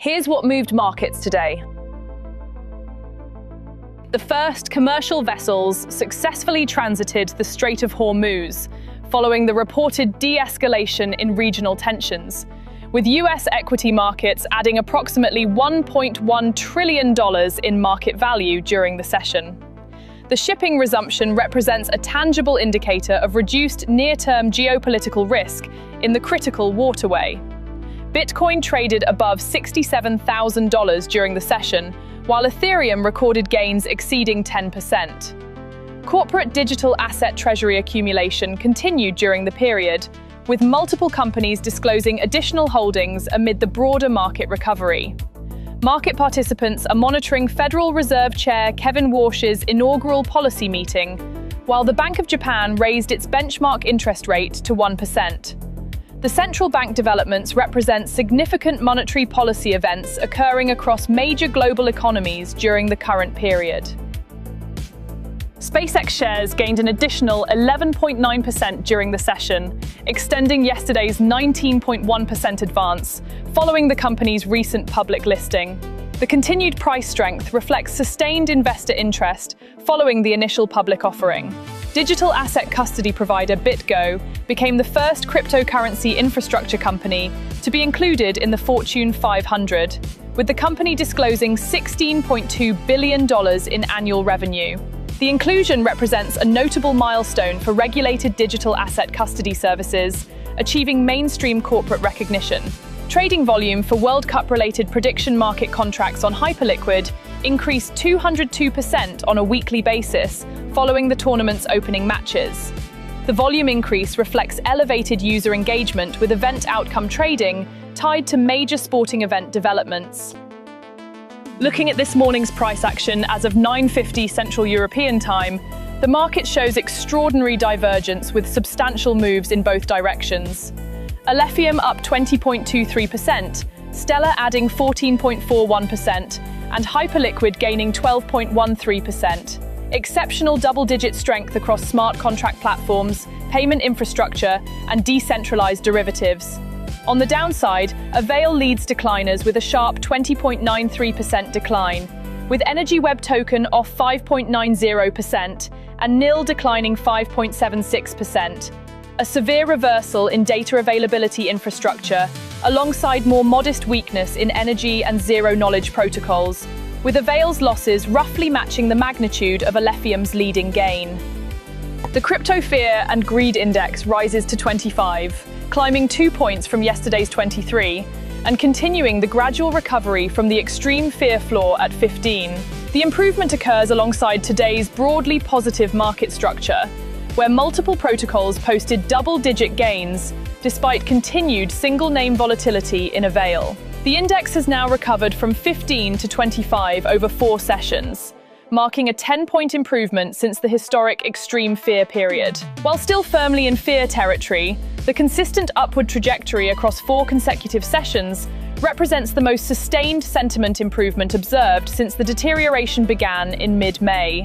Here's what moved markets today. The first commercial vessels successfully transited the Strait of Hormuz, following the reported de-escalation in regional tensions, with U.S. equity markets adding approximately $1.1 trillion in market value during the session. The shipping resumption represents a tangible indicator of reduced near-term geopolitical risk in the critical waterway. Bitcoin traded above $67,000 during the session, while Ethereum recorded gains exceeding 10%. Corporate digital asset treasury accumulation continued during the period, with multiple companies disclosing additional holdings amid the broader market recovery. Market participants are monitoring Federal Reserve Chair Kevin Warsh's inaugural policy meeting, while the Bank of Japan raised its benchmark interest rate to 1%. The central bank developments represent significant monetary policy events occurring across major global economies during the current period. SpaceX shares gained an additional 11.9% during the session, extending yesterday's 19.1% advance, following the company's recent public listing. The continued price strength reflects sustained investor interest following the initial public offering. Digital asset custody provider BitGo became the first cryptocurrency infrastructure company to be included in the Fortune 500, with the company disclosing $16.2 billion in annual revenue. The inclusion represents a notable milestone for regulated digital asset custody services, achieving mainstream corporate recognition. Trading volume for World Cup-related prediction market contracts on Hyperliquid increased 202% on a weekly basis following the tournament's opening matches. The volume increase reflects elevated user engagement with event outcome trading tied to major sporting event developments. Looking at this morning's price action as of 9:50 Central European Time, the market shows extraordinary divergence with substantial moves in both directions. Ethereum up 20.23%, Stellar adding 14.41%, and Hyperliquid gaining 12.13%. Exceptional double-digit strength across smart contract platforms, payment infrastructure, and decentralized derivatives. On the downside, Avail leads decliners with a sharp 20.93% decline, with Energy Web Token off 5.90% and NIL declining 5.76%. A severe reversal in data availability infrastructure, alongside more modest weakness in energy and zero-knowledge protocols, with Avail's losses roughly matching the magnitude of Ethereum's leading gain. The Crypto Fear and Greed Index rises to 25, climbing 2 points from yesterday's 23, and continuing the gradual recovery from the extreme fear floor at 15. The improvement occurs alongside today's broadly positive market structure, where multiple protocols posted double-digit gains despite continued single-name volatility in Avail. The index has now recovered from 15 to 25 over 4 sessions, marking a 10-point improvement since the historic extreme fear period. While still firmly in fear territory, the consistent upward trajectory across 4 consecutive sessions represents the most sustained sentiment improvement observed since the deterioration began in mid-May.